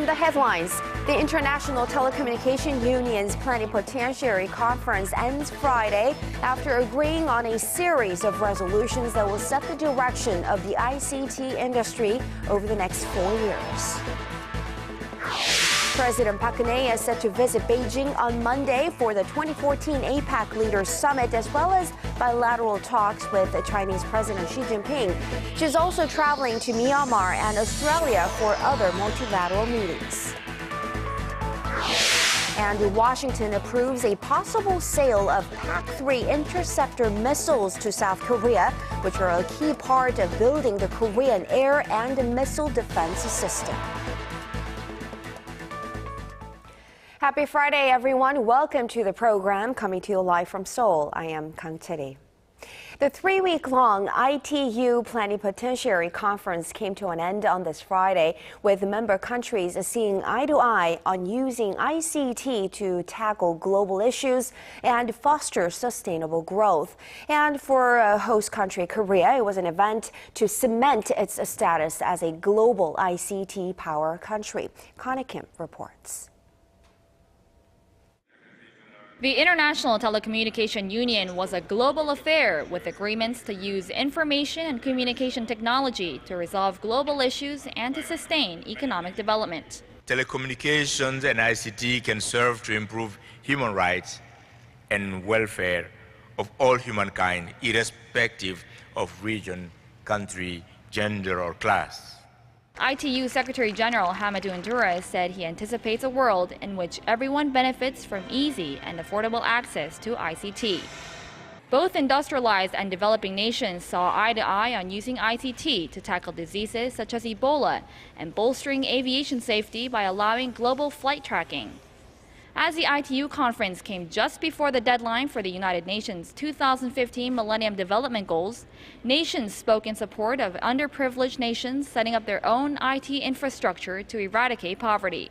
the headlines, the International Telecommunication Union's Plenipotentiary Conference ends Friday after agreeing on a series of resolutions that will set the direction of the ICT industry over the next 4 years. President Park Geun-hye is set to visit Beijing on Monday for the 2014 APEC Leaders Summit, as well as bilateral talks with Chinese President Xi Jinping. She's also traveling to Myanmar and Australia for other multilateral meetings. And Washington approves a possible sale of PAC-3 interceptor missiles to South Korea, which are a key part of building the Korean air and missile defense system. Happy Friday, everyone. Welcome to the program, coming to you live from Seoul. I am Kang Chery. The 3-week-long ITU Plenipotentiary Conference came to an end on this Friday, with member countries seeing eye to eye on using ICT to tackle global issues and foster sustainable growth. And for host country Korea, it was an event to cement its status as a global ICT power country. Connie Kim reports. The International Telecommunication Union was a global affair with agreements to use information and communication technology to resolve global issues and to sustain economic development. Telecommunications and ICT can serve to improve human rights and welfare of all humankind, irrespective of region, country, gender, or class. ITU Secretary General Hamidou Ndoura said he anticipates a world in which everyone benefits from easy and affordable access to ICT. Both industrialized and developing nations saw eye to eye on using ICT to tackle diseases such as Ebola and bolstering aviation safety by allowing global flight tracking. As the ITU conference came just before the deadline for the United Nations 2015 Millennium Development Goals, nations spoke in support of underprivileged nations setting up their own IT infrastructure to eradicate poverty.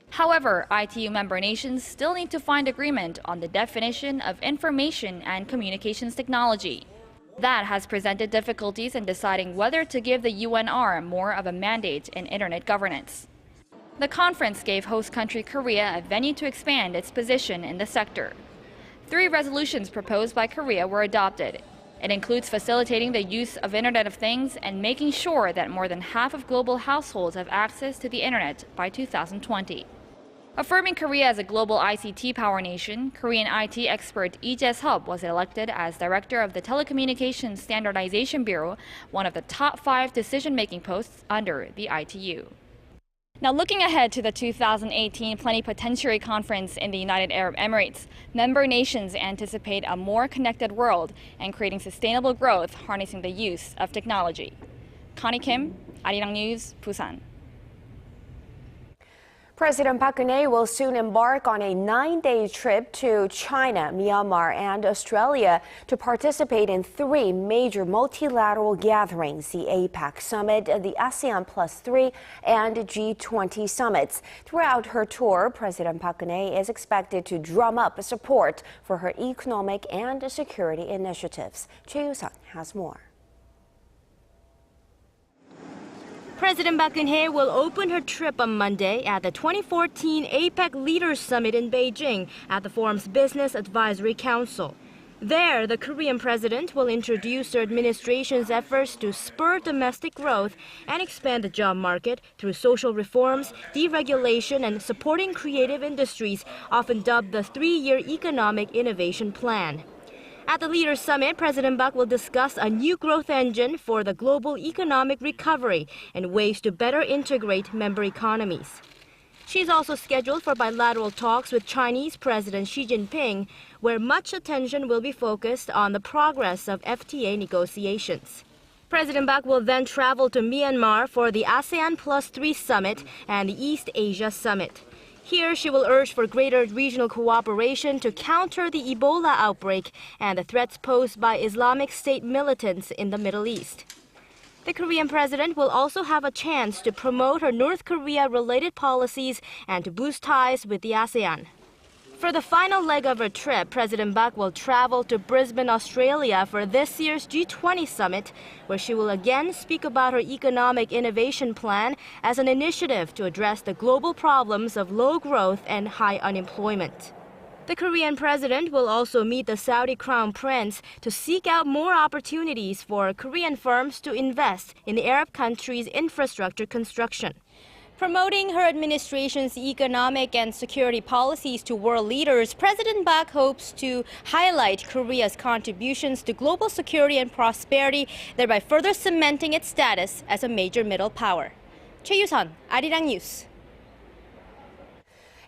However, ITU member nations still need to find agreement on the definition of information and communications technology. That has presented difficulties in deciding whether to give the UNR more of a mandate in internet governance. The conference gave host country Korea a venue to expand its position in the sector. 3 resolutions proposed by Korea were adopted. It includes facilitating the use of Internet of Things and making sure that more than half of global households have access to the Internet by 2020. Affirming Korea as a global ICT power nation, Korean IT expert Lee Jae-sub was elected as director of the Telecommunication Standardization Bureau, one of the top 5 decision-making posts under the ITU. Now, looking ahead to the 2018 Plenipotentiary Conference in the United Arab Emirates, member nations anticipate a more connected world and creating sustainable growth harnessing the use of technology. Connie Kim, ARIRANG News, Busan. President Park Geun-hye will soon embark on a 9-day trip to China, Myanmar, and Australia to participate in 3 major multilateral gatherings: the APEC Summit, the ASEAN +3, and G20 summits. Throughout her tour, President Park Geun-hye is expected to drum up support for her economic and security initiatives. Choi Yoo-sun has more. President Park Geun-hye will open her trip on Monday at the 2014 APEC Leaders Summit in Beijing at the forum's Business Advisory Council. There, the Korean president will introduce her administration's efforts to spur domestic growth and expand the job market through social reforms, deregulation, and supporting creative industries, often dubbed the 3-year Economic Innovation Plan. At the Leaders Summit, President Park will discuss a new growth engine for the global economic recovery and ways to better integrate member economies. She's also scheduled for bilateral talks with Chinese President Xi Jinping, where much attention will be focused on the progress of FTA negotiations. President Park will then travel to Myanmar for the ASEAN +3 Summit and the East Asia Summit. Here, she will urge for greater regional cooperation to counter the Ebola outbreak and the threats posed by Islamic State militants in the Middle East. The Korean president will also have a chance to promote her North Korea-related policies and to boost ties with the ASEAN. For the final leg of her trip, President Park will travel to Brisbane, Australia for this year's G20 summit, where she will again speak about her economic innovation plan as an initiative to address the global problems of low growth and high unemployment. The Korean president will also meet the Saudi Crown Prince to seek out more opportunities for Korean firms to invest in the Arab country's infrastructure construction. Promoting her administration's economic and security policies to world leaders, President Park hopes to highlight Korea's contributions to global security and prosperity, thereby further cementing its status as a major middle power. Choi Yu-sun, ARIRANG News.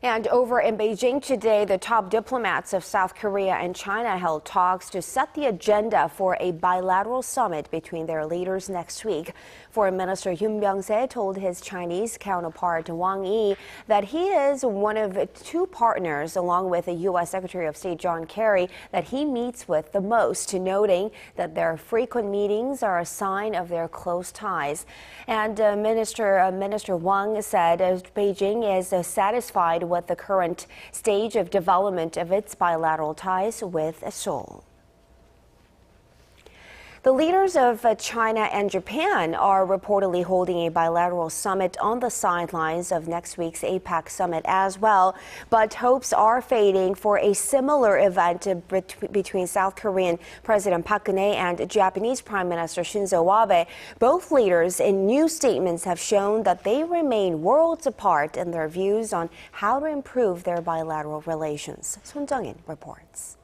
And over in Beijing today, the top diplomats of South Korea and China held talks to set the agenda for a bilateral summit between their leaders next week. Foreign Minister Yoon Byung-se told his Chinese counterpart Wang Yi that he is one of two partners, along with the U.S. Secretary of State John Kerry, that he meets with the most, noting that their frequent meetings are a sign of their close ties. And Minister Wang said Beijing is satisfied with the current stage of development of its bilateral ties with Seoul. The leaders of China and Japan are reportedly holding a bilateral summit on the sidelines of next week's APEC summit as well, but hopes are fading for a similar event between South Korean President Park Geun-hye and Japanese Prime Minister Shinzo Abe. Both leaders in new statements have shown that they remain worlds apart in their views on how to improve their bilateral relations. Son Jung-in reports.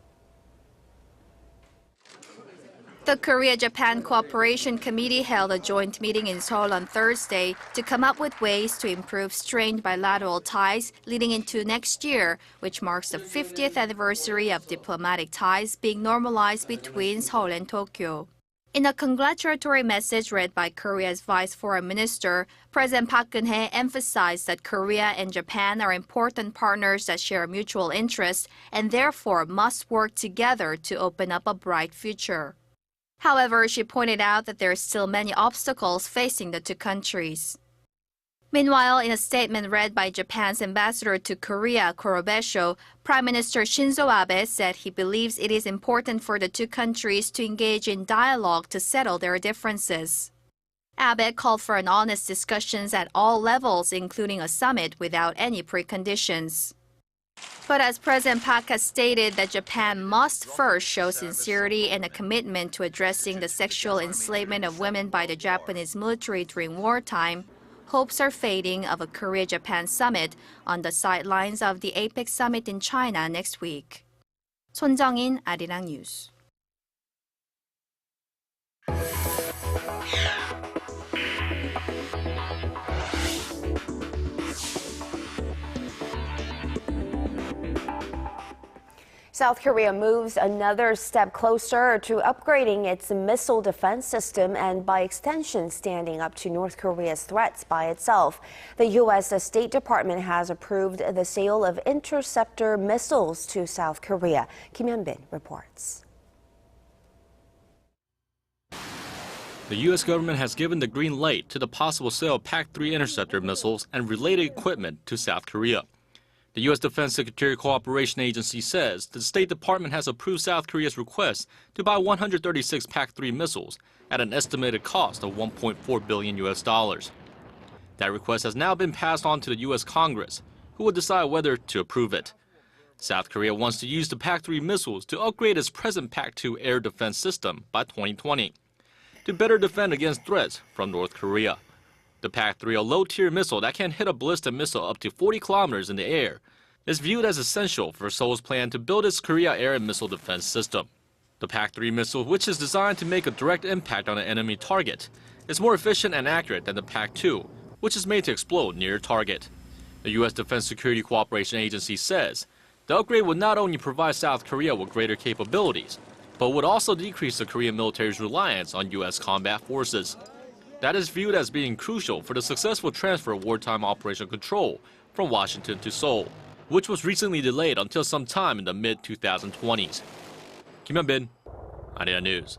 The Korea-Japan Cooperation Committee held a joint meeting in Seoul on Thursday to come up with ways to improve strained bilateral ties leading into next year, which marks the 50th anniversary of diplomatic ties being normalized between Seoul and Tokyo. In a congratulatory message read by Korea's Vice Foreign Minister, President Park Geun-hye emphasized that Korea and Japan are important partners that share mutual interests and therefore must work together to open up a bright future. However, she pointed out that there are still many obstacles facing the two countries. Meanwhile, in a statement read by Japan's ambassador to Korea, Korobesho, Prime Minister Shinzo Abe said he believes it is important for the two countries to engage in dialogue to settle their differences. Abe called for an honest discussions at all levels, including a summit without any preconditions. But as President Park has stated that Japan must first show sincerity and a commitment to addressing the sexual enslavement of women by the Japanese military during wartime, hopes are fading of a Korea-Japan summit on the sidelines of the APEC summit in China next week. Son Jung-in, ARIRANG News. South Korea moves another step closer to upgrading its missile defense system and, by extension, standing up to North Korea's threats by itself. The U.S. State Department has approved the sale of interceptor missiles to South Korea. Kim Hyun-bin reports. The U.S. government has given the green light to the possible sale of PAC-3 interceptor missiles and related equipment to South Korea. The U.S. Defense Secretary Cooperation Agency says the State Department has approved South Korea's request to buy 136 PAC-3 missiles at an estimated cost of $1.4 billion. That request has now been passed on to the U.S. Congress, who will decide whether to approve it. South Korea wants to use the PAC-3 missiles to upgrade its present PAC-2 air defense system by 2020 to better defend against threats from North Korea. The PAC-3, a low-tier missile that can hit a ballistic missile up to 40 kilometers in the air, is viewed as essential for Seoul's plan to build its Korea air and missile defense system. The PAC-3 missile, which is designed to make a direct impact on an enemy target, is more efficient and accurate than the PAC-2, which is made to explode near a target. The U.S. Defense Security Cooperation Agency says the upgrade would not only provide South Korea with greater capabilities, but would also decrease the Korean military's reliance on U.S. combat forces. That is viewed as being crucial for the successful transfer of wartime operational control from Washington to Seoul, which was recently delayed until sometime in the mid-2020s. Kim Hyun-bin, ARIRANG News.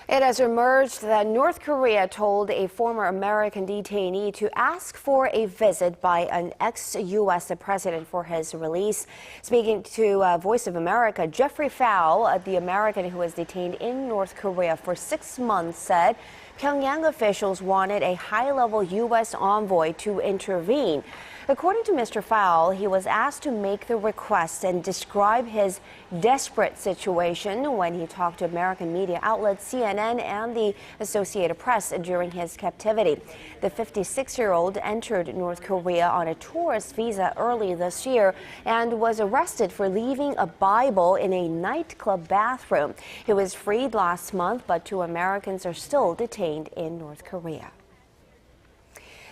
It has emerged that North Korea told a former American detainee to ask for a visit by an ex-U.S. president for his release. Speaking to Voice of America, Jeffrey Fowl, the American who was detained in North Korea for 6 months, said Pyongyang officials wanted a high-level U.S. envoy to intervene. According to Mr. Fowl, he was asked to make the request and describe his desperate situation when he talked to American media outlets CNN and the Associated Press during his captivity. The 56-year-old entered North Korea on a tourist visa early this year and was arrested for leaving a Bible in a nightclub bathroom. He was freed last month, but 2 Americans are still detained in North Korea.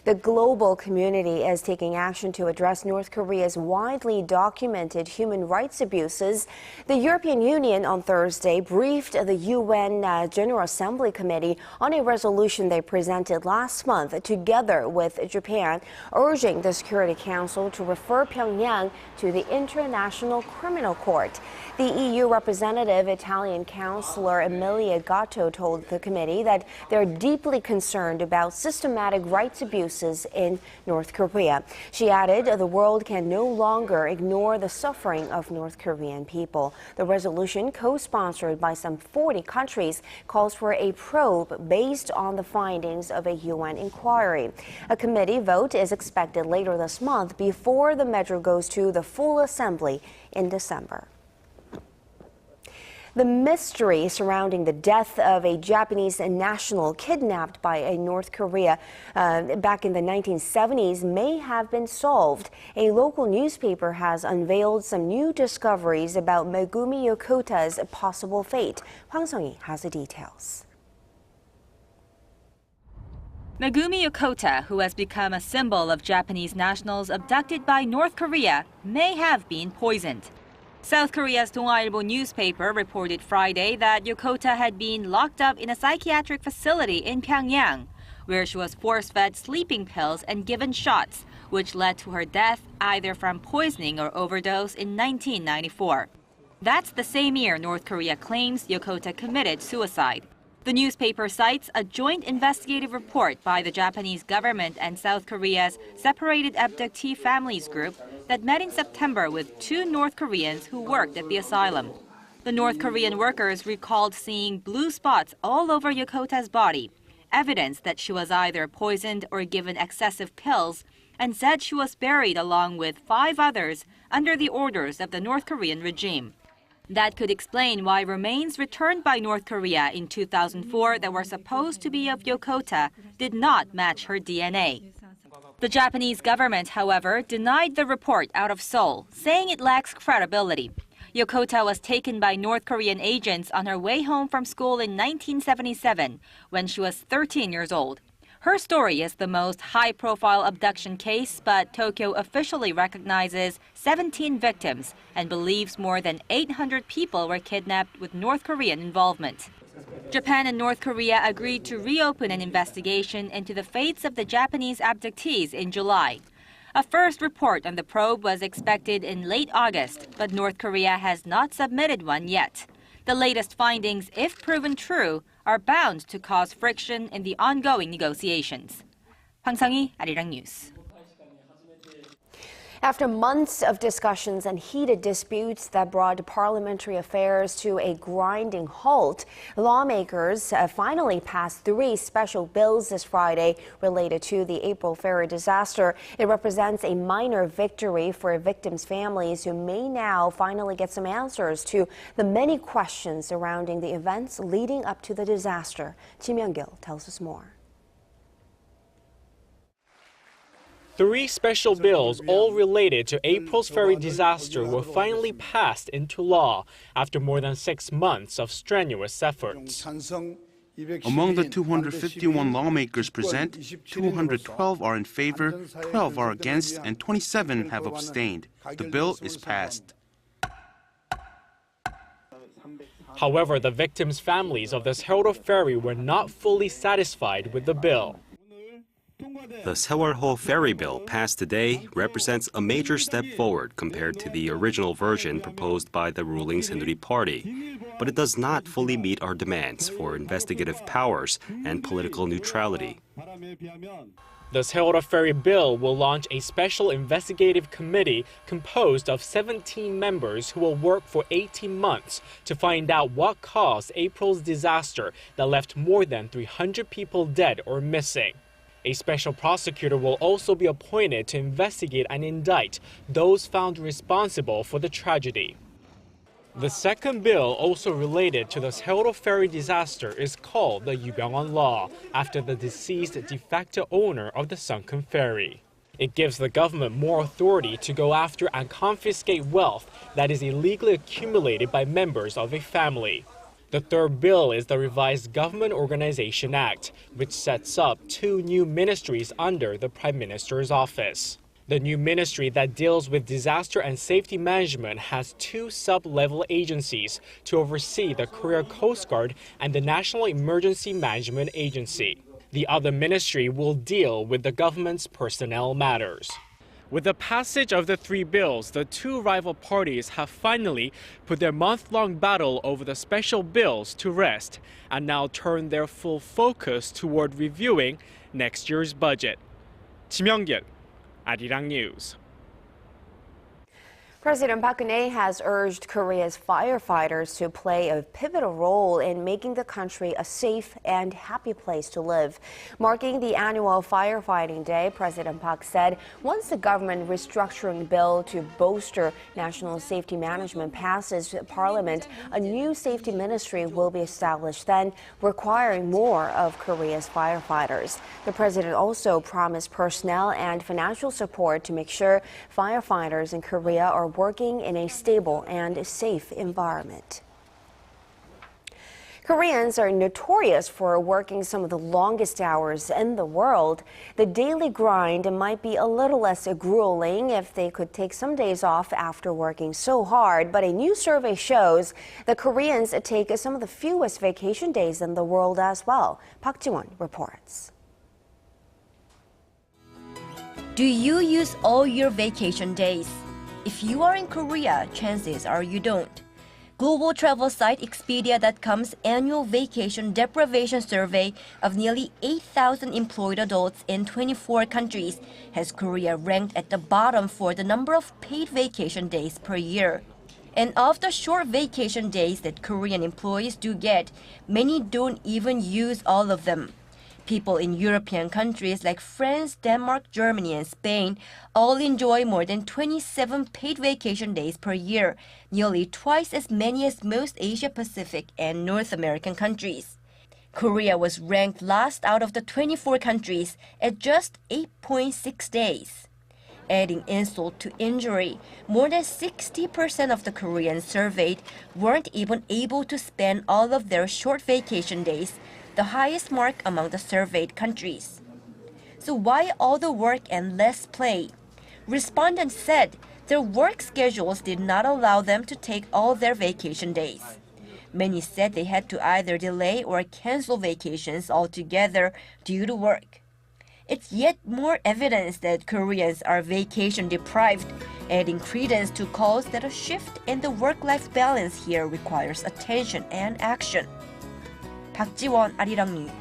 The global community is taking action to address North Korea's widely documented human rights abuses. The European Union on Thursday briefed the UN General Assembly Committee on a resolution they presented last month together with Japan, urging the Security Council to refer Pyongyang to the International Criminal Court. The EU representative, Italian Councillor Emilia Gatto, told the committee that they're deeply concerned about systematic rights abuses in North Korea. She added the world can no longer ignore the suffering of North Korean people. The resolution, co-sponsored by some 40 countries, calls for a probe based on the findings of a UN inquiry. A committee vote is expected later this month before the measure goes to the full assembly in December. The mystery surrounding the death of a Japanese national kidnapped by a North Korea back in the 1970s may have been solved. A local newspaper has unveiled some new discoveries about Megumi Yokota's possible fate. Hwang Sung-hee has the details. Megumi Yokota, who has become a symbol of Japanese nationals abducted by North Korea, may have been poisoned. South Korea's Donghwa-ilbo newspaper reported Friday that Yokota had been locked up in a psychiatric facility in Pyongyang, where she was force-fed sleeping pills and given shots, which led to her death either from poisoning or overdose in 1994. That's the same year North Korea claims Yokota committed suicide. The newspaper cites a joint investigative report by the Japanese government and South Korea's Separated Abductee Families Group that met in September with 2 North Koreans who worked at the asylum. The North Korean workers recalled seeing blue spots all over Yokota's body, evidence that she was either poisoned or given excessive pills, and said she was buried along with 5 others under the orders of the North Korean regime. That could explain why remains returned by North Korea in 2004 that were supposed to be of Yokota did not match her DNA. The Japanese government, however, denied the report out of Seoul, saying it lacks credibility. Yokota was taken by North Korean agents on her way home from school in 1977, when she was 13 years old. Her story is the most high-profile abduction case, but Tokyo officially recognizes 17 victims and believes more than 800 people were kidnapped with North Korean involvement. Japan and North Korea agreed to reopen an investigation into the fates of the Japanese abductees in July. A first report on the probe was expected in late August, but North Korea has not submitted one yet. The latest findings, if proven true, are bound to cause friction in the ongoing negotiations. Hwang Sung-hee, ARIRANG News. After months of discussions and heated disputes that brought parliamentary affairs to a grinding halt, lawmakers finally passed 3 special bills this Friday related to the April ferry disaster. It represents a minor victory for victims' families who may now finally get some answers to the many questions surrounding the events leading up to the disaster. Kim Young-gil tells us more. 3 special bills, all related to April's ferry disaster, were finally passed into law after more than 6 months of strenuous efforts. Among the 251 lawmakers present, 212 are in favor, 12 are against, and 27 have abstained. The bill is passed. However, the victims' families of the Seoul ferry were not fully satisfied with the bill. The Seoul ferry bill passed today represents a major step forward compared to the original version proposed by the ruling Saenuri Party. but it does not fully meet our demands for investigative powers and political neutrality. The Seoul Ferry Bill will launch a special investigative committee composed of 17 members who will work for 18 months to find out what caused April's disaster that left more than 300 people dead or missing. A special prosecutor will also be appointed to investigate and indict those found responsible for the tragedy. The second bill, also related to the Seoul ferry disaster, is called the Yubyongwon Law, after the deceased de facto owner of the sunken ferry. It gives the government more authority to go after and confiscate wealth that is illegally accumulated by members of a family. The third bill is the revised Government Organization Act, which sets up 2 new ministries under the Prime Minister's office. The new ministry that deals with disaster and safety management has 2 sub-level agencies to oversee the Korea Coast Guard and the National Emergency Management Agency. The other ministry will deal with the government's personnel matters. With the passage of the 3 bills, the 2 rival parties have finally put their month-long battle over the special bills to rest and now turn their full focus toward reviewing next year's budget. Kim Young-gyun, ARIRANG News. President Park Geun-hye has urged Korea's firefighters to play a pivotal role in making the country a safe and happy place to live. Marking the annual Firefighting Day, President Park said once the government restructuring bill to bolster national safety management passes Parliament, a new safety ministry will be established, then requiring more of Korea's firefighters. The president also promised personnel and financial support to make sure firefighters in Korea are working in a stable and safe environment. Koreans are notorious for working some of the longest hours in the world. The daily grind might be a little less grueling if they could take some days off after working so hard, but a new survey shows that Koreans take some of the fewest vacation days in the world as well. Park Ji-won reports. Do you use all your vacation days? If you are in Korea, chances are you don't. Global travel site Expedia.com's annual vacation deprivation survey of nearly 8,000 employed adults in 24 countries has Korea ranked at the bottom for the number of paid vacation days per year. And of the short vacation days that Korean employees do get, many don't even use all of them. People in European countries like France, Denmark, Germany, and Spain all enjoy more than 27 paid vacation days per year, nearly twice as many as most Asia-Pacific and North American countries. Korea was ranked last out of the 24 countries at just 8.6 days. Adding insult to injury, more than 60% of the Koreans surveyed weren't even able to spend all of their short vacation days, the highest mark among the surveyed countries. So why all the work and less play? Respondents said their work schedules did not allow them to take all their vacation days. Many said they had to either delay or cancel vacations altogether due to work. It's yet more evidence that Koreans are vacation deprived, adding credence to calls that a shift in the work-life balance here requires attention and action. Park Ji-won, ARIRANG News.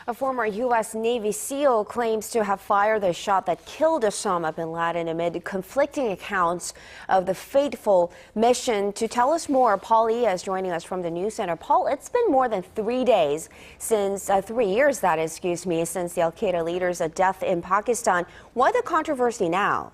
A former U.S. Navy SEAL claims to have fired the shot that killed Osama bin Laden amid conflicting accounts of the fateful mission. To tell us more, Paul Lee is joining us from the NewsCenter. Paul, it's been more than 3 years, since the al-Qaeda leader's death in Pakistan. Why the controversy now?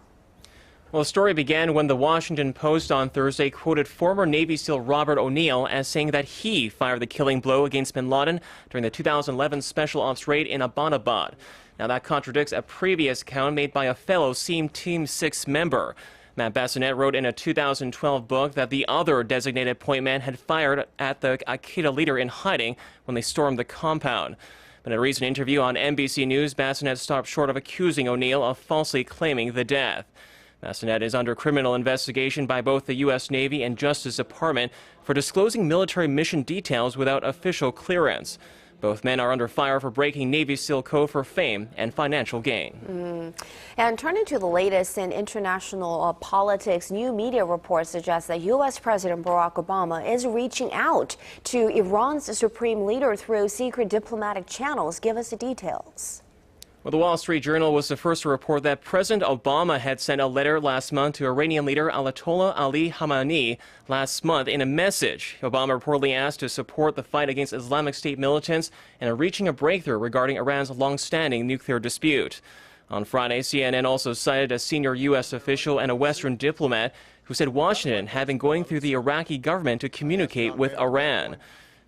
Well, the story began when the Washington Post on Thursday quoted former Navy SEAL Robert O'Neill as saying that he fired the killing blow against bin Laden during the 2011 Special Ops raid in Abbottabad. Now, that contradicts a previous account made by a fellow Team 6 member. Matt Bassinet wrote in a 2012 book that the other designated point man had fired at the al-Qaeda leader in hiding when they stormed the compound. But in a recent interview on NBC News, Bassinet stopped short of accusing O'Neill of falsely claiming the death. Bassinet is under criminal investigation by both the U.S. Navy and Justice Department for disclosing military mission details without official clearance. Both men are under fire for breaking Navy SEAL code for fame and financial gain. And turning to the latest in international politics, new media reports suggest that U.S. President Barack Obama is reaching out to Iran's supreme leader through secret diplomatic channels. Give us the details. Well, the Wall Street Journal was the first to report that President Obama had sent a letter last month to Iranian leader Ayatollah Ali Khamenei last month. In a message, Obama reportedly asked to support the fight against Islamic State militants and reaching a breakthrough regarding Iran's long-standing nuclear dispute. On Friday, CNN also cited a senior U.S. official and a Western diplomat who said Washington had been going through the Iraqi government to communicate with Iran.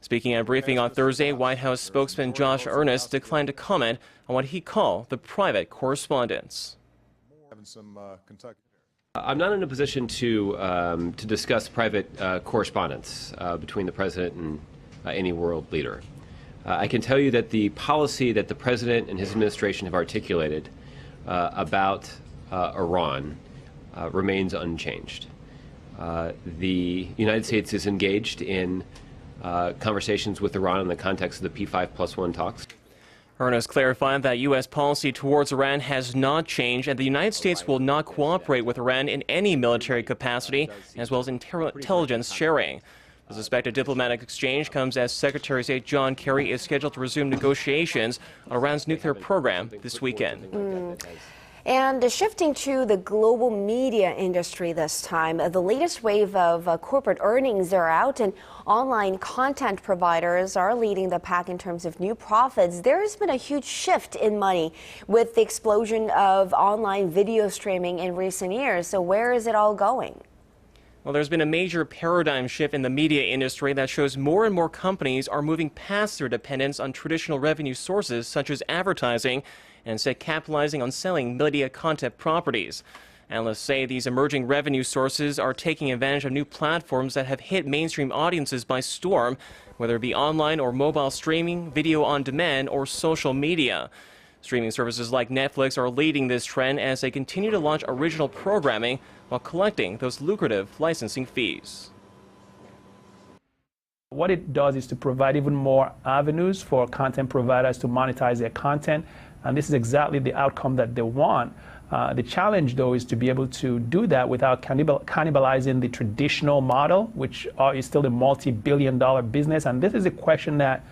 Speaking at a briefing on Thursday, White House spokesman Josh Earnest declined to comment on what he called the private correspondence. I'm not in a position to discuss private correspondence between the president and any world leader. I can tell you that the policy that the president and his administration have articulated about Iran remains unchanged. The United States is engaged in conversations with Iran in the context of the P5+1 talks. Earnest clarified that U.S. policy towards Iran has not changed and the United States will not cooperate with Iran in any military capacity, as well as intelligence sharing. The suspected diplomatic exchange comes as Secretary of State John Kerry is scheduled to resume negotiations on Iran's nuclear program this weekend. And shifting to the global media industry this time, the latest wave of corporate earnings are out and online content providers are leading the pack in terms of new profits. There has been a huge shift in money with the explosion of online video streaming in recent years. So where is it all going? Well, there's been a major paradigm shift in the media industry that shows more and more companies are moving past their dependence on traditional revenue sources such as advertising and instead capitalizing on selling media content properties. Analysts say these emerging revenue sources are taking advantage of new platforms that have hit mainstream audiences by storm, whether it be online or mobile streaming, video on demand, or social media. Streaming services like Netflix are leading this trend as they continue to launch original programming while collecting those lucrative licensing fees. What it does is to provide even more avenues for content providers to monetize their content, and this is exactly the outcome that they want. The challenge, though, is to be able to do that without cannibalizing the traditional model, which is still a multi-billion-dollar business, and this is a question that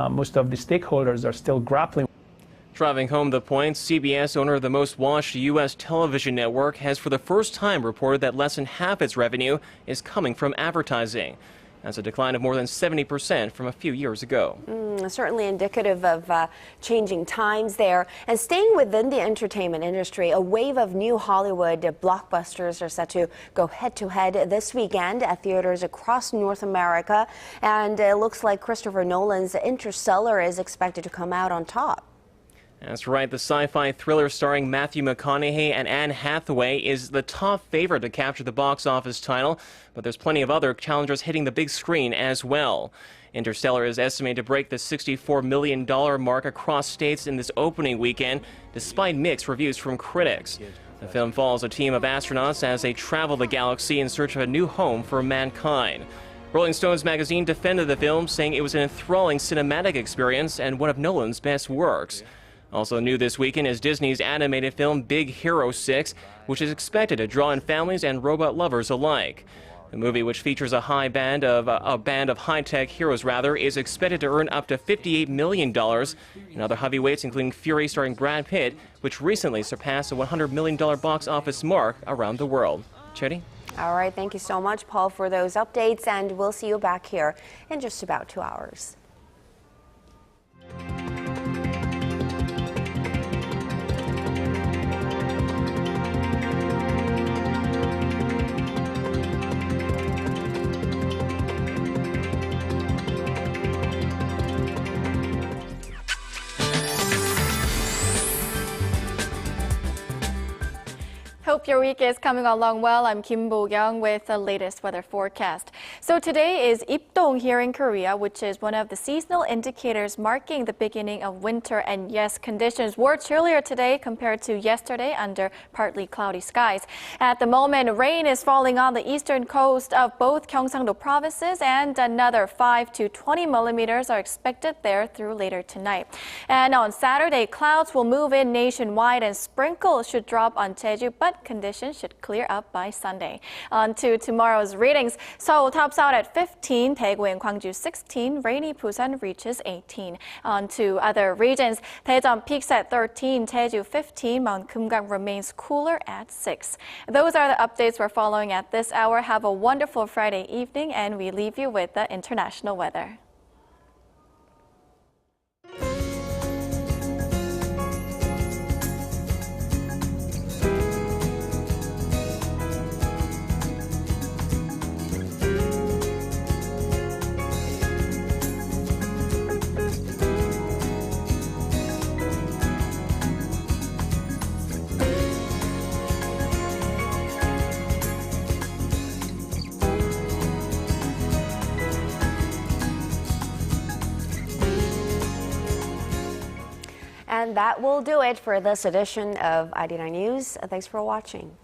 most of the stakeholders are still grappling with. Driving home the point, CBS, owner of the most watched U.S. television network, has for the first time reported that less than half its revenue is coming from advertising. That's a decline of more than 70% from a few years ago. Certainly indicative of changing times there. And staying within the entertainment industry, a wave of new Hollywood blockbusters are set to go head-to-head this weekend at theaters across North America. And it looks like Christopher Nolan's Interstellar is expected to come out on top. That's right. The sci-fi thriller starring Matthew McConaughey and Anne Hathaway is the top favorite to capture the box office title, but there's plenty of other challengers hitting the big screen as well. Interstellar is estimated to break the $64 million mark across states in this opening weekend, despite mixed reviews from critics. The film follows a team of astronauts as they travel the galaxy in search of a new home for mankind. Rolling Stones magazine defended the film, saying it was an enthralling cinematic experience and one of Nolan's best works. Also new this weekend is Disney's animated film Big Hero 6, which is expected to draw in families and robot lovers alike. The movie, which features a band of high-tech heroes, is expected to earn up to $58 million. And other heavyweights, including Fury starring Brad Pitt, which recently surpassed the $100 million box office mark around the world. Chery? All right, thank you so much, Paul, for those updates, and we'll see you back here in just about 2 hours. Hope your week is coming along well. I'm Kim Bo-young with the latest weather forecast. So today is Ipdong here in Korea, which is one of the seasonal indicators marking the beginning of winter. And yes, conditions were chillier today compared to yesterday under partly cloudy skies. At the moment, rain is falling on the eastern coast of both Gyeongsang-do provinces, and another 5 to 20 millimeters are expected there through later tonight. And on Saturday, clouds will move in nationwide and sprinkles should drop on Jeju, but conditions should clear up by Sunday. On to tomorrow's readings. Seoul tops out at 15, Daegu and Gwangju 16, rainy Busan reaches 18. On to other regions, Daejeon peaks at 13, Jeju 15, Mount Kumgang remains cooler at 6. Those are the updates we're following at this hour. Have a wonderful Friday evening, and we leave you with the international weather. And that will do it for this edition of ID9 News. Thanks for watching.